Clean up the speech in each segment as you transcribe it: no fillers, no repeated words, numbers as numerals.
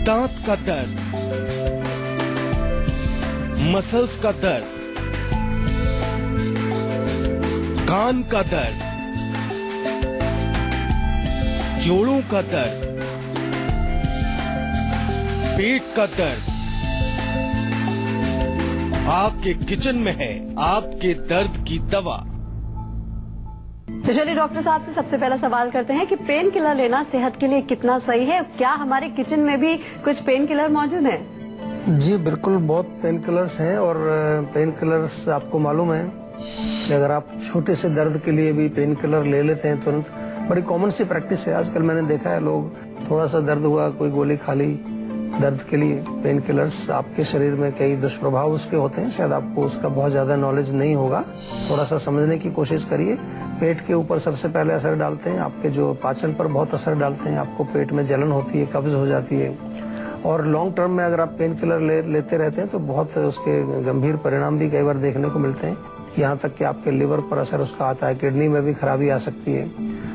दांत का दर्द, मसल्स का दर्द, कान का दर्द, जोड़ों का दर्द, पेट का दर्द, आपके किचन में है आपके दर्द की दवा। तो चलिए डॉक्टर साहब से सबसे पहला सवाल करते हैं कि पेन किलर लेना सेहत के लिए कितना सही है। क्या हमारे किचन में भी कुछ पेन किलर मौजूद हैं? जी बिल्कुल, बहुत पेन किलर्स हैं और पेन किलर्स आपको मालूम है कि अगर आप छोटे से दर्द के लिए भी पेन किलर ले लेते हैं तुरंत, बड़ी कॉमन सी प्रैक्टिस है। आजकल मैंने देखा है लोग थोड़ा सा दर्द हुआ कोई गोली खा ली दर्द के लिए। पेन किलर्स आपके शरीर में कई दुष्प्रभाव उसके होते हैं, शायद आपको उसका बहुत ज्यादा नॉलेज नहीं होगा। थोड़ा सा समझने की कोशिश करिए। पेट के ऊपर सबसे पहले असर डालते हैं, आपके जो पाचन पर बहुत असर डालते हैं, आपको पेट में जलन होती है, कब्ज हो जाती है। और लॉन्ग टर्म में अगर आप पेन किलर लेते रहते हैं तो बहुत उसके गंभीर परिणाम भी कई बार देखने को मिलते हैं। यहाँ तक कि आपके लिवर पर असर उसका आता है, किडनी में भी खराबी आ सकती है।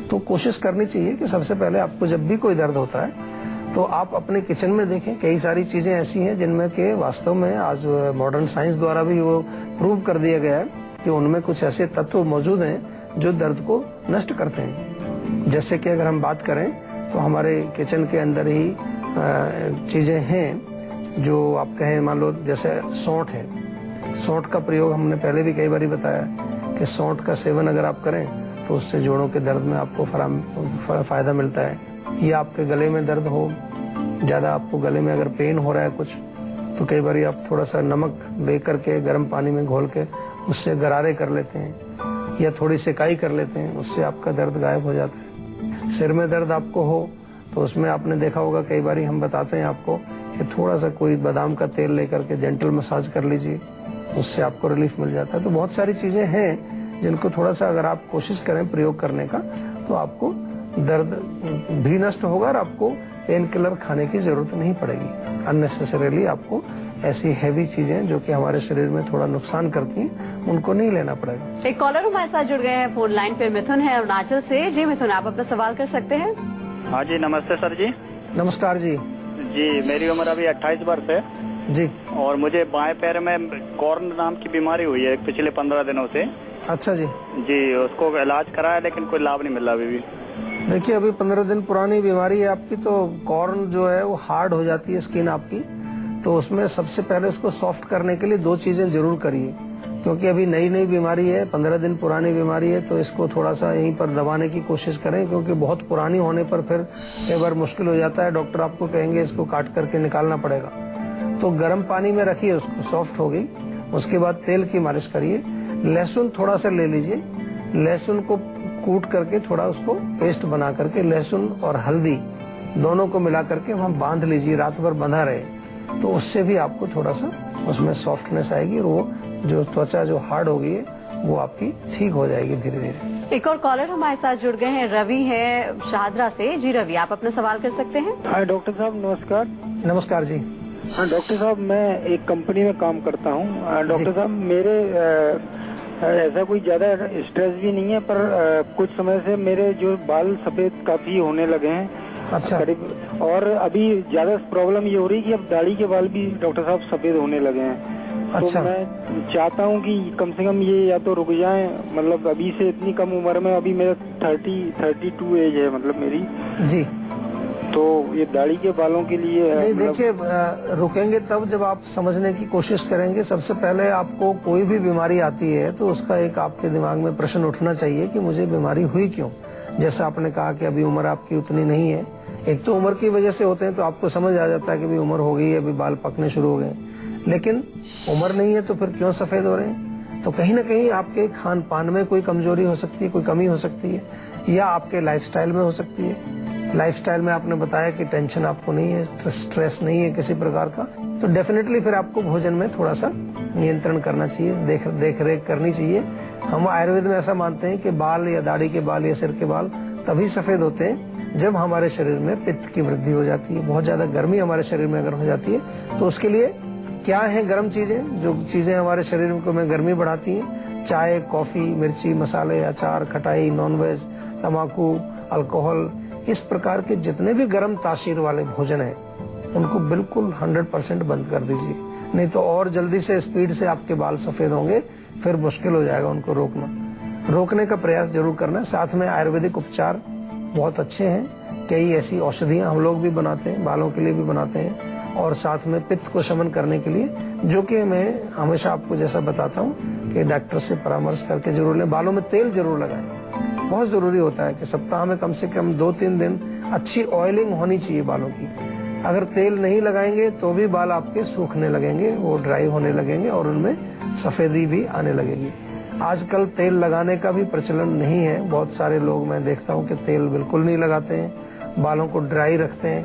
तो कोशिश करनी चाहिए कि सबसे पहले आपको जब भी कोई दर्द होता है तो आप अपने किचन में देखें। कई सारी चीजें ऐसी हैं जिनमें के वास्तव में आज मॉडर्न साइंस द्वारा भी वो प्रूव कर दिया गया है कि उनमें कुछ ऐसे तत्व मौजूद हैं जो दर्द को नष्ट करते हैं। जैसे कि अगर हम बात करें तो हमारे किचन के अंदर ही चीजें हैं जो आप कहें, मान लो जैसे सौंठ है। सौंठ का प्रयोग हमने पहले भी कई बार बताया कि सौंठ का सेवन अगर आप करें तो उससे जोड़ों के दर्द में आपको फायदा मिलता है। या आपके गले में दर्द हो ज्यादा, आपको गले में अगर पेन हो रहा है कुछ, तो कई बार आप थोड़ा सा नमक ले करके गर्म पानी में घोल के उससे गरारे कर लेते हैं या थोड़ी सिकाई कर लेते हैं, उससे आपका दर्द गायब हो जाता है। सिर में दर्द आपको हो तो उसमें आपने देखा होगा कई बार हम बताते हैं आपको कि थोड़ा सा कोई बादाम का तेल लेकर के जेंटल मसाज कर लीजिए, उससे आपको रिलीफ मिल जाता है। तो बहुत सारी चीजें हैं जिनको थोड़ा सा अगर आप कोशिश करें प्रयोग करने का तो आपको दर्द भी नष्ट होगा और आपको पेन किलर खाने की जरूरत नहीं पड़ेगी। अननेसेसरीली आपको ऐसी हैवी चीजें जो कि हमारे शरीर में थोड़ा नुकसान करती हैं उनको नहीं लेना पड़ेगा। एक कॉलर हमारे साथ जुड़ गए हैं फोन लाइन पे। मिथुन है अरुणाचल से। जी मिथुन, आप अपना सवाल कर सकते हैं। हाँ जी, नमस्ते सर जी। नमस्कार जी। जी, मेरी उम्र अभी 28 वर्ष है जी। और मुझे बाएं पैर में कॉर्न नाम की बीमारी हुई है पिछले 15 दिनों से। अच्छा जी। जी, उसको इलाज कराया लेकिन कोई लाभ नहीं मिला अभी भी। देखिए, अभी 15 दिन पुरानी बीमारी है आपकी, तो कॉर्न जो है वो हार्ड हो जाती है स्किन आपकी। तो उसमें सबसे पहले उसको सॉफ्ट करने के लिए 2 चीजें जरूर करिए, क्योंकि अभी नई नई बीमारी है, 15 दिन पुरानी बीमारी है, तो इसको थोड़ा सा यहीं पर दबाने की कोशिश करें, क्योंकि बहुत पुरानी होने पर फिर कई बार मुश्किल हो जाता है। डॉक्टर आपको कहेंगे इसको काट करके निकालना पड़ेगा। तो गर्म पानी में रखिए उसको, सॉफ्ट हो गई, उसके बाद तेल की मालिश करिए। लहसुन थोड़ा सा ले लीजिए, लहसुन को कूट करके थोड़ा उसको पेस्ट बना करके लहसुन और हल्दी दोनों को मिला करके वहाँ बांध लीजिए, रात भर बंधा रहे, तो उससे भी आपको थोड़ा सा उसमें सॉफ्टनेस आएगी और वो जो त्वचा जो हार्ड हो गई है वो आपकी ठीक हो जाएगी धीरे धीरे। एक और कॉलर हमारे साथ जुड़ गए हैं, रवि है शाहदरा से। जी रवि, आप अपना सवाल कर सकते हैं। हाँ डॉक्टर साहब, नमस्कार। नमस्कार जी। हाँ डॉक्टर साहब, मैं एक कंपनी में काम करता हूँ। डॉक्टर साहब, मेरे ऐसा कोई ज्यादा स्ट्रेस भी नहीं है, पर कुछ समय से मेरे जो बाल सफेद काफी होने लगे हैं। अच्छा। करीब, और अभी ज्यादा प्रॉब्लम ये हो रही है कि अब दाढ़ी के बाल भी डॉक्टर साहब सफेद होने लगे हैं। अच्छा। तो मैं चाहता हूँ कि कम से कम ये या तो रुक जाएं, मतलब अभी से इतनी कम उम्र में, अभी मेरा 32 एज है मतलब मेरी जी। तो ये दाढ़ी के बालों के लिए नहीं, देखिए, रुकेंगे तब जब आप समझने की कोशिश करेंगे। सबसे पहले आपको कोई भी बीमारी आती है तो उसका एक आपके दिमाग में प्रश्न उठना चाहिए कि मुझे बीमारी हुई क्यों। जैसा आपने कहा कि अभी उम्र आपकी उतनी नहीं है, एक तो उम्र की वजह से होते हैं तो आपको समझ आ जाता है कि अभी उम्र हो गई है, अभी बाल पकने शुरू हो गए, लेकिन उम्र नहीं है तो फिर क्यों सफेद हो रहे हैं? तो कहीं ना कहीं आपके खान पान में कोई कमजोरी हो सकती है, कोई कमी हो सकती है, या आपके लाइफस्टाइल में हो सकती है। लाइफस्टाइल में आपने बताया कि टेंशन आपको नहीं है, स्ट्रेस नहीं है किसी प्रकार का, तो डेफिनेटली फिर आपको भोजन में थोड़ा सा नियंत्रण करना चाहिए, देख रेख करनी चाहिए। हम आयुर्वेद में ऐसा मानते हैं कि बाल या दाढ़ी के बाल या सिर के बाल तभी सफेद होते हैं जब हमारे शरीर में पित्त की वृद्धि हो जाती है, बहुत ज्यादा गर्मी हमारे शरीर में अगर हो जाती है। तो उसके लिए क्या है गर्म चीजें, जो चीजें हमारे शरीर में गर्मी बढ़ाती हैं? चाय, कॉफी, मिर्ची, मसाले, अचार, खटाई, नॉनवेज, तम्बाकू, अल्कोहल, इस प्रकार के जितने भी गर्म तासीर वाले भोजन है उनको बिल्कुल 100% बंद कर दीजिए, नहीं तो और जल्दी से स्पीड से आपके बाल सफेद होंगे, फिर मुश्किल हो जाएगा उनको रोकने का प्रयास जरूर करना है। साथ में आयुर्वेदिक उपचार बहुत अच्छे हैं, कई ऐसी औषधियां हम लोग भी बनाते हैं, बालों के लिए भी बनाते हैं, और साथ में पित्त को शमन करने के लिए, जो कि मैं हमेशा आपको जैसा बताता हूँ कि डॉक्टर से परामर्श करके जरूर लें। बालों में तेल जरूर लगाएं, बहुत जरूरी होता है कि सप्ताह में कम से कम 2-3 दिन अच्छी ऑयलिंग होनी चाहिए बालों की। अगर तेल नहीं लगाएंगे तो भी बाल आपके सूखने लगेंगे, वो ड्राई होने लगेंगे और उनमें सफेदी भी आने लगेगी। आजकल तेल लगाने का भी प्रचलन नहीं है, बहुत सारे लोग मैं देखता हूँ कि तेल बिल्कुल नहीं लगाते हैं, बालों को ड्राई रखते हैं,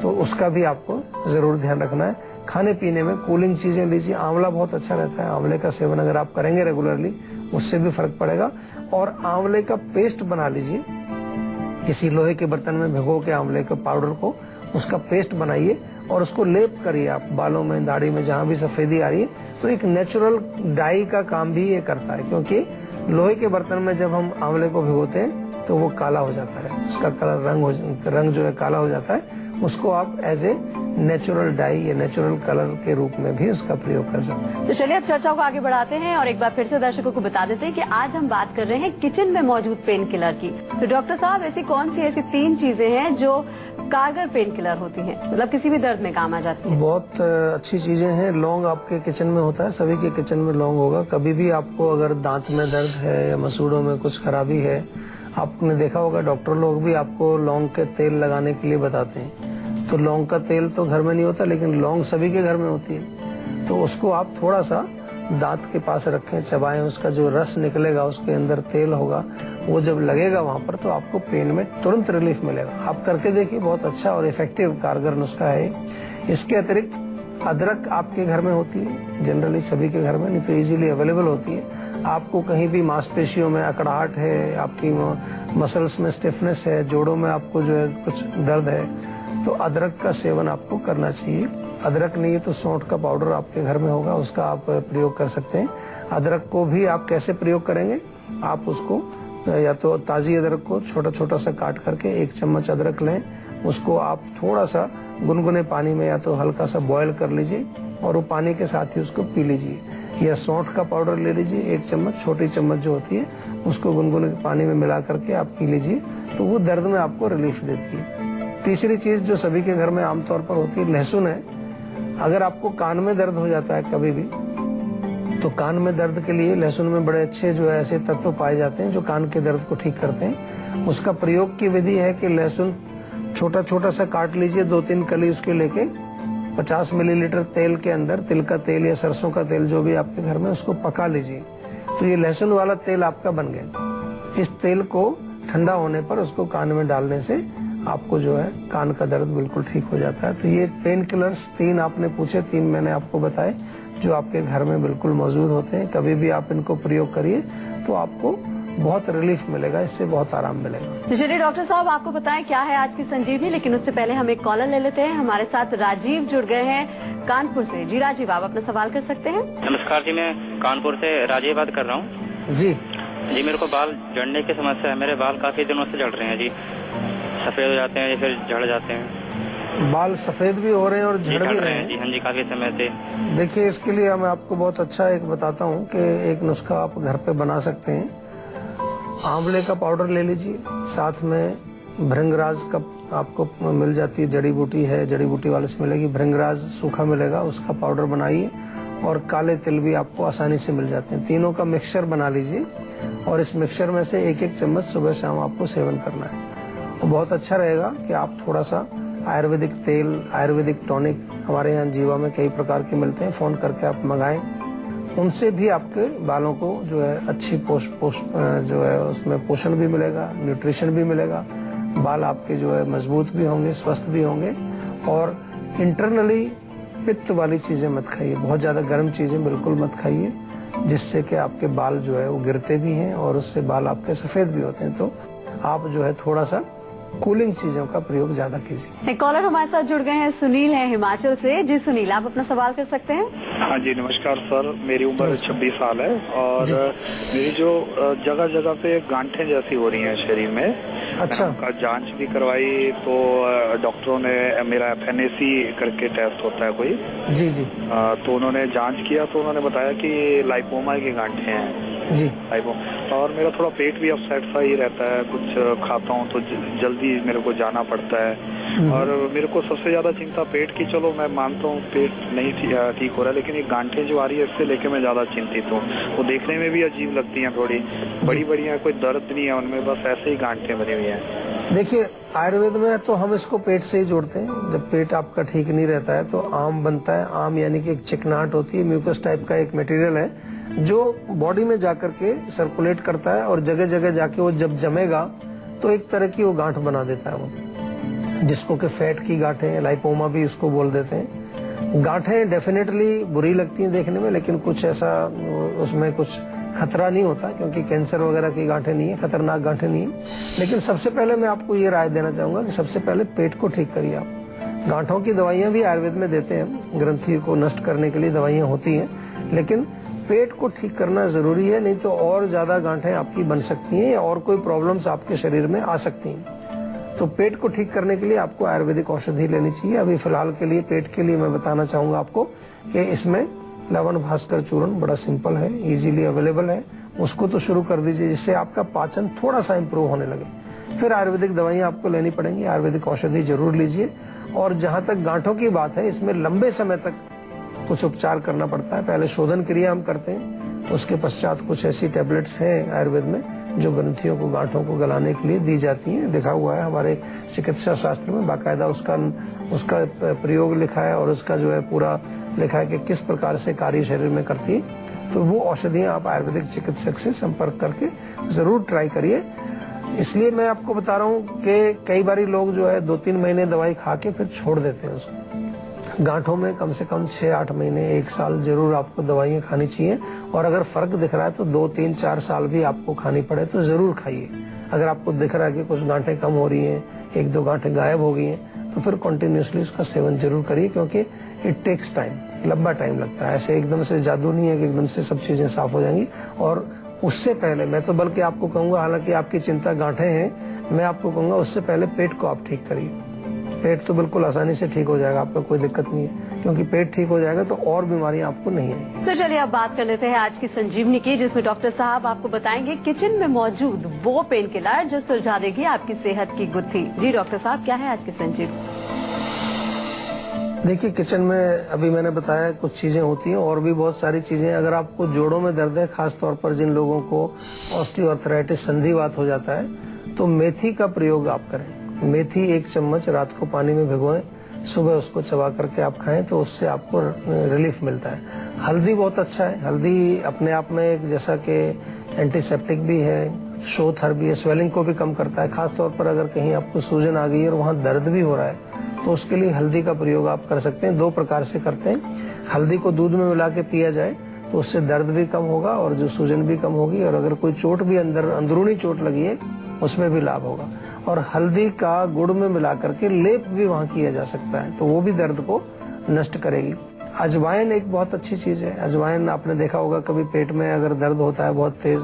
तो उसका भी आपको जरूर ध्यान रखना है। खाने पीने में कूलिंग चीजें लीजिए, आंवला बहुत अच्छा रहता है, आंवले का सेवन अगर आप करेंगे रेगुलरली उससे भी फर्क पड़ेगा। और आंवले का पेस्ट बना लीजिए, किसी लोहे के बर्तन में भिगो के आंवले के पाउडर को, उसका पेस्ट बनाइए और उसको लेप करिए आप बालों में, दाढ़ी में, जहां भी सफेदी आ रही है। तो एक नेचुरल डाई का काम भी ये करता है, क्योंकि लोहे के बर्तन में जब हम आंवले को भिगोते हैं तो वो काला हो जाता है, उसका कलर रंग जो है काला हो जाता है। उसको आप एज ए नेचुरल डाई या नेचुरल कलर के रूप में भी उसका प्रयोग कर सकते हैं। तो चलिए अब चर्चाओं को आगे बढ़ाते हैं और एक बार फिर से दर्शकों को बता देते हैं कि आज हम बात कर रहे हैं किचन में मौजूद पेन किलर की। तो डॉक्टर साहब, ऐसी कौन सी ऐसी 3 चीजें हैं जो कारगर पेन किलर होती हैं, मतलब किसी भी दर्द में काम आ जाती है? बहुत अच्छी चीजें हैं। लौंग आपके किचन में होता है, सभी के किचन में लौंग होगा। कभी भी आपको अगर दांत में दर्द है या मसूड़ों में कुछ खराबी है, आपने देखा होगा डॉक्टर लोग भी आपको लौंग के तेल लगाने के लिए बताते हैं। तो लौंग का तेल तो घर में नहीं होता, लेकिन लौंग सभी के घर में होती है। तो उसको आप थोड़ा सा दांत के पास रखें, चबाएं, उसका जो रस निकलेगा उसके अंदर तेल होगा, वो जब लगेगा वहां पर तो आपको पेन में तुरंत रिलीफ मिलेगा। आप करके देखिए, बहुत अच्छा और इफेक्टिव कारगर नुस्खा है। इसके अतिरिक्त अदरक आपके घर में होती है, जनरली सभी के घर में, नहीं तो इजीली अवेलेबल होती है। आपको कहीं भी मांसपेशियों में अकड़ाहट है, आपकी मसल्स में स्टिफनेस है, जोड़ों में आपको जो है कुछ दर्द है, तो अदरक का सेवन आपको करना चाहिए। अदरक नहीं है तो सौंठ का पाउडर आपके घर में होगा, उसका आप प्रयोग कर सकते हैं। अदरक को भी आप कैसे प्रयोग करेंगे, आप उसको या तो ताजी अदरक को छोटा छोटा सा काट करके 1 चम्मच अदरक लें, उसको आप थोड़ा सा गुनगुने पानी में या तो हल्का सा बॉयल कर लीजिए और वो पानी के साथ ही उसको पी लीजिए। या सौंठ का पाउडर ले लीजिए 1 चम्मच, छोटी चम्मच जो होती है, उसको गुनगुने पानी में मिला करके आप पी लीजिए, तो वो दर्द में आपको रिलीफ देती है। तीसरी चीज जो सभी के घर में आमतौर पर होती है, लहसुन है। अगर आपको कान में दर्द हो जाता है कभी भी, तो कान में दर्द के लिए लहसुन में बड़े अच्छे जो है ऐसे तत्व पाए जाते हैं जो कान के दर्द को ठीक करते हैं। उसका प्रयोग की विधि है कि लहसुन छोटा छोटा सा काट लीजिए, 2-3 कली उसके लेके 50 मिलीलीटर तेल के अंदर, तिल का तेल या सरसों का तेल जो भी आपके घर में, उसको पका लीजिए। तो ये लहसुन वाला तेल आपका बन गया। इस तेल को ठंडा होने पर उसको कान में डालने से आपको जो है कान का दर्द बिल्कुल ठीक हो जाता है। तो ये पेन किलर्स 3 आपने पूछे, 3 मैंने आपको बताए जो आपके घर में बिल्कुल मौजूद होते हैं। कभी भी आप इनको प्रयोग करिए तो आपको बहुत रिलीफ मिलेगा, इससे बहुत आराम मिलेगा। चलिए डॉक्टर साहब, आपको बताएं क्या है आज की संजीवनी, लेकिन उससे पहले हम एक कॉलर ले लेते हैं। हमारे साथ राजीव जुड़ गए हैं कानपुर से। जी राजीव, आप अपना सवाल कर सकते हैं। नमस्कार जी, मैं कानपुर से राजीव बात कर रहा हूँ। जी मेरे को बाल झड़ने की समस्या है। मेरे बाल काफी दिनों से झड़ रहे हैं जी, सफेद हो जाते हैं या फिर झड़ जाते हैं। बाल सफेद भी हो रहे हैं और झड़ भी रहे हैं जी? हाँ जी, काफी समय से। देखिए, इसके लिए मैं आपको बहुत अच्छा एक बताता हूँ कि एक नुस्खा आप घर पे बना सकते हैं। आंवले का पाउडर ले लीजिए, साथ में भृंगराज का आपको मिल जाती है, जड़ी बूटी है, जड़ी बूटी वाले से मिलेगी, भृंगराज सूखा मिलेगा, उसका पाउडर बनाइए। और काले तिल भी आपको आसानी से मिल जाते हैं। तीनों का मिक्सचर बना लीजिए और इस मिक्सचर में से 1-1 चम्मच सुबह शाम आपको सेवन करना है। तो बहुत अच्छा रहेगा कि आप थोड़ा सा आयुर्वेदिक तेल, आयुर्वेदिक टॉनिक हमारे यहाँ जीवा में कई प्रकार के मिलते हैं, फोन करके आप मंगाएं, उनसे भी आपके बालों को जो है अच्छी जो है उसमें पोषण भी मिलेगा, न्यूट्रिशन भी मिलेगा, बाल आपके जो है मजबूत भी होंगे, स्वस्थ भी होंगे। और इंटरनली पित्त वाली चीजें मत खाइए, बहुत ज्यादा गर्म चीजें बिल्कुल मत खाइए, जिससे कि आपके बाल जो है वो गिरते भी हैं और उससे बाल आपके सफेद भी होते हैं। तो आप जो है थोड़ा सा कूलिंग चीजों का प्रयोग ज्यादा कीजिए। एक कॉलर हमारे साथ जुड़ गए हैं, सुनील है हिमाचल से। जी सुनील, आप अपना सवाल कर सकते हैं। हाँ जी, नमस्कार सर। मेरी उम्र 26 साल है और मेरी जो जगह जगह पे गांठें जैसी हो रही हैं शरीर में। अच्छा। का जांच भी करवाई तो डॉक्टरों ने मेरा FNAC करके टेस्ट होता है कोई। जी जी। तो उन्होंने जांच किया तो उन्होंने बताया कि लाइपोमा की गांठें हैं जी। और मेरा थोड़ा पेट भी अपसेट सा ही रहता है, कुछ खाता हूँ तो जल्दी मेरे को जाना पड़ता है। और मेरे को सबसे ज्यादा चिंता पेट की, चलो मैं मानता हूँ पेट नहीं ठीक हो रहा है, लेकिन ये गांठें जो आ रही है इससे लेके मैं ज्यादा चिंतित हूँ। वो देखने में भी अजीब लगती हैं, थोड़ी बड़ी बड़ी हैं, कोई दर्द नहीं है उनमें, बस ऐसे ही गांठें बनी हुई हैं। देखिए आयुर्वेद में तो हम इसको पेट से ही जोड़ते हैं। जब पेट आपका ठीक नहीं रहता है तो आम बनता है। आम यानी कि एक चिकनाहट होती है, म्यूकस टाइप का एक मटेरियल है जो बॉडी में जाकर के सर्कुलेट करता है और जगह जगह जाके वो जब जमेगा तो एक तरह की वो गांठ बना देता है, वो जिसको कि फैट की गांठें, लाइपोमा भी उसको बोल देते हैं। गांठें डेफिनेटली बुरी लगती हैं देखने में, लेकिन कुछ ऐसा उसमें कुछ खतरा नहीं होता, क्योंकि कैंसर वगैरह की गांठें नहीं है, खतरनाक गांठें नहीं है। लेकिन सबसे पहले मैं आपको ये राय देना चाहूंगा कि सबसे पहले पेट को ठीक करिए आप। गांठों की दवाइयां भी आयुर्वेद में देते हैं, ग्रंथि को नष्ट करने के लिए दवाइयां होती हैं, लेकिन पेट को ठीक करना जरूरी है, नहीं तो और ज्यादा गांठें आपकी बन सकती हैं या और कोई प्रॉब्लम्स आपके शरीर में आ सकती हैं। तो पेट को ठीक करने के लिए आपको आयुर्वेदिक औषधि लेनी चाहिए। अभी फिलहाल के लिए पेट के लिए मैं बताना चाहूंगा आपको कि इसमें लवण भास्कर चूर्ण बड़ा सिंपल है, इजीली अवेलेबल है, उसको तो शुरू कर दीजिए, जिससे आपका पाचन थोड़ा सा इंप्रूव होने लगे। फिर आयुर्वेदिक दवाइयां आपको लेनी पड़ेंगी, आयुर्वेदिक औषधि जरूर लीजिए। और जहां तक गांठों की बात है, इसमें लंबे समय तक कुछ उपचार करना पड़ता है। पहले शोधन क्रिया हम करते हैं, उसके पश्चात कुछ ऐसी टैबलेट्स हैं आयुर्वेद में जो ग्रंथियों को, गांठों को गलाने के लिए दी जाती हैं। लिखा हुआ है हमारे चिकित्सा शास्त्र में, बाकायदा उसका प्रयोग लिखा है और उसका जो है पूरा लिखा है कि किस प्रकार से कार्य शरीर में करती है। तो वो औषधियां आप आयुर्वेदिक चिकित्सक से संपर्क करके जरूर ट्राई करिए। इसलिए मैं आपको बता रहा हूँ कि कई बारी लोग जो है 2-3 महीने दवाई खा के फिर छोड़ देते हैं उसको। गांठों में कम से कम 6-8 महीने, 1 साल जरूर आपको दवाइयां खानी चाहिए। और अगर फर्क दिख रहा है तो 2-3-4 साल भी आपको खानी पड़े तो जरूर खाइए। अगर आपको दिख रहा है कि कुछ गांठें कम हो रही हैं, 1-2 गांठें गायब हो गई हैं, तो फिर कंटिन्यूसली उसका सेवन जरूर करिए, क्योंकि इट टेक्स टाइम, लंबा टाइम लगता है। ऐसे एकदम से जादू नहीं है कि एकदम से सब चीजें साफ हो जाएंगी। और उससे पहले मैं तो बल्कि आपको कहूंगा, हालांकि आपकी चिंता गांठें हैं, मैं आपको कहूंगा उससे पहले पेट को आप ठीक करिए। पेट तो बिल्कुल आसानी से ठीक हो जाएगा, आपको कोई दिक्कत नहीं है, क्योंकि पेट ठीक हो जाएगा तो और बीमारियां आपको नहीं आएंगी। तो चलिए अब बात कर लेते हैं आज की संजीवनी की, जिसमें डॉक्टर साहब आपको बताएंगे किचन में मौजूद वो पेन किलर जो सुलझा देगी आपकी सेहत की गुत्थी। जी डॉक्टर साहब, क्या है आज की संजीवनी? देखिए किचन में अभी मैंने बताया कुछ चीजें होती हैं, और भी बहुत सारी चीजें। अगर आपको जोड़ों में दर्द है, खास तौर पर जिन लोगों को ऑस्टियोआर्थराइटिस, संधिवात हो जाता है, तो मेथी का प्रयोग आप करें। मेथी 1 चम्मच रात को पानी में भिगोएं, सुबह उसको चबा करके आप खाएं तो उससे आपको रिलीफ मिलता है। हल्दी बहुत अच्छा है, हल्दी अपने आप में एक जैसा कि एंटीसेप्टिक भी है, शोथर भी है, स्वेलिंग को भी कम करता है। खास तौर पर अगर कहीं आपको सूजन आ गई है और वहाँ दर्द भी हो रहा है तो उसके लिए हल्दी का प्रयोग आप कर सकते हैं। 2 प्रकार से करते हैं। हल्दी को दूध में मिला के पिया जाए तो उससे दर्द भी कम होगा और जो सूजन भी कम होगी, और अगर कोई चोट भी अंदरूनी चोट लगी है उसमें भी लाभ होगा। और हल्दी का गुड़ में मिला करके लेप भी वहाँ किया जा सकता है, तो वो भी दर्द को नष्ट करेगी। अजवाइन एक बहुत अच्छी चीज है। अजवाइन आपने देखा होगा, कभी पेट में अगर दर्द होता है बहुत तेज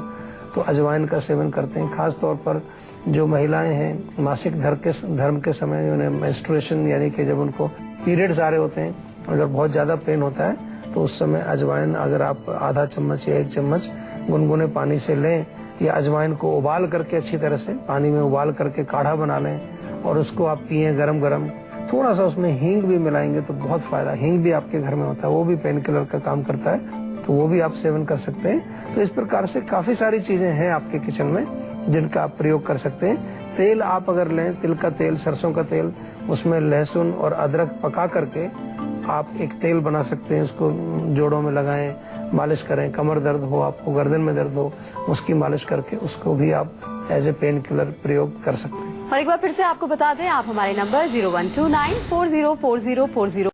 तो अजवाइन का सेवन करते हैं। खास तौर पर जो महिलाएं हैं मासिक धर्म के समय, उन्हें मेंस्ट्रुएशन यानी कि जब उनको पीरियड्स आ रहे होते हैं, अगर बहुत ज्यादा पेन होता है तो उस समय अजवाइन अगर आप आधा चम्मच या 1 चम्मच गुनगुने पानी से लें, या अजवाइन को उबाल करके अच्छी तरह से पानी में उबाल करके काढ़ा बना लें और उसको आप पिए गरम गरम। थोड़ा सा उसमें हींग भी मिलाएंगे तो बहुत फायदा। हींग भी आपके घर में होता है, वो भी पेन किलर का काम करता है, तो वो भी आप सेवन कर सकते हैं। तो इस प्रकार से काफी सारी चीजें हैं आपके किचन में जिनका आप प्रयोग कर सकते हैं। तेल आप अगर लें, तिल का तेल, सरसों का तेल, उसमें लहसुन और अदरक पका करके आप एक तेल बना सकते हैं, उसको जोड़ों में लगाएं, मालिश करें। कमर दर्द हो, आपको गर्दन में दर्द हो, उसकी मालिश करके उसको भी आप एज ए पेन किलर प्रयोग कर सकते हैं। और एक बार फिर से आपको बता दें, आप हमारे नंबर 0129404040।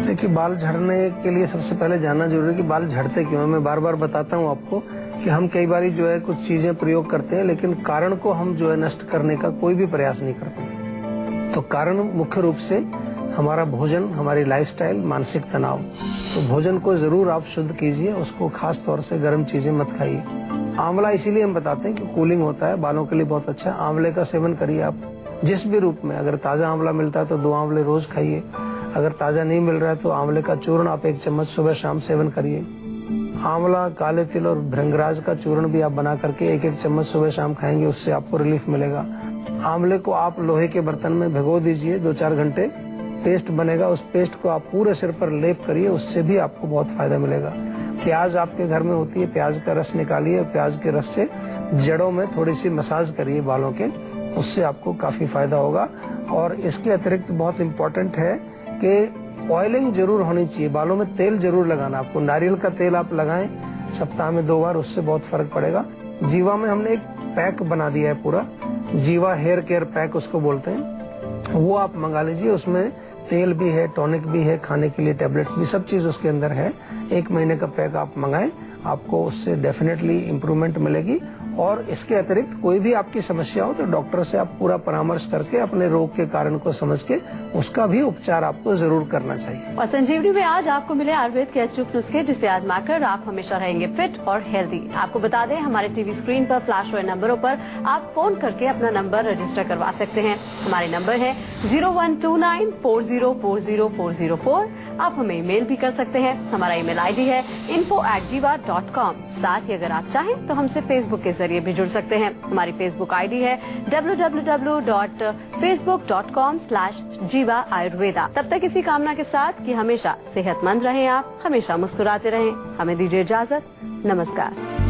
देखिए बाल झड़ने के लिए सबसे पहले जानना जरूरी है कि बाल झड़ते क्यों है। मैं बार बार बताता हूँ आपको कि हम कई बार जो है कुछ चीजें प्रयोग करते हैं, लेकिन कारण को हम जो है नष्ट करने का कोई भी प्रयास नहीं करते। तो कारण मुख्य रूप से हमारा भोजन, हमारी लाइफस्टाइल, मानसिक तनाव। तो भोजन को जरूर आप शुद्ध कीजिए, उसको खास तौर से गर्म चीजें मत खाइए। आंवला इसीलिए हम बताते हैं कि कूलिंग होता है, बालों के लिए बहुत अच्छा है। आंवले का सेवन करिए आप जिस भी रूप में। अगर ताजा आंवला मिलता है तो 2 आंवले रोज खाइए। अगर ताजा नहीं मिल रहा है तो आंवले का चूर्ण आप 1 चम्मच सुबह शाम सेवन करिए। आंवला, काले तिल और भृंगराज का चूर्ण भी आप बना करके 1-1 चम्मच सुबह शाम खाएंगे, उससे आपको रिलीफ मिलेगा। आंवले को आप लोहे के बर्तन में भिगो दीजिए 2-4 घंटे, पेस्ट बनेगा। उस पेस्ट को आप पूरे सिर पर लेप करिए, उससे भी आपको बहुत फायदा मिलेगा। प्याज आपके घर में होती है, प्याज का रस निकालिए, प्याज के रस से जड़ों में थोड़ी सी मसाज करिए बालों के, उससे आपको काफी फायदा होगा। और इसके अतिरिक्त बहुत इम्पोर्टेंट है कि ऑयलिंग जरूर होनी चाहिए, बालों में तेल जरूर लगाना। आपको नारियल का तेल आप लगाएं सप्ताह में 2 बार, उससे बहुत फर्क पड़ेगा। जीवा में हमने एक पैक बना दिया है पूरा, जीवा हेयर केयर पैक उसको बोलते हैं, वो आप मंगा लीजिए। उसमें तेल भी है, टॉनिक भी है, खाने के लिए टैबलेट्स भी, सब चीज उसके अंदर है। 1 महीने का पैक आप मंगाएं, आपको उससे डेफिनेटली इम्प्रूवमेंट मिलेगी। और इसके अतिरिक्त कोई भी आपकी समस्या हो तो डॉक्टर से आप पूरा परामर्श करके अपने रोग के कारण को समझ के उसका भी उपचार आपको जरूर करना चाहिए। और संजीवनी में आज आपको मिले आयुर्वेद के अचूक नुस्खे, जिसे आजमाकर आप हमेशा रहेंगे फिट और हेल्दी। आपको बता दें, हमारे टीवी स्क्रीन पर फ्लैश हुए नंबरों पर आप फोन करके अपना नंबर रजिस्टर करवा सकते हैं। हमारे नंबर है 0129404004। आप हमें ईमेल भी कर सकते हैं। हमारा ईमेल आईडी है info@jiva.com। साथ ही अगर आप चाहें तो हमसे फेसबुक के जरिए भी जुड़ सकते हैं। हमारी फेसबुक आईडी है www.facebook.com/jiva ayurveda। तब तक इसी कामना के साथ कि हमेशा सेहतमंद रहें, आप हमेशा मुस्कुराते रहें। हमें दीजिए इजाजत, नमस्कार।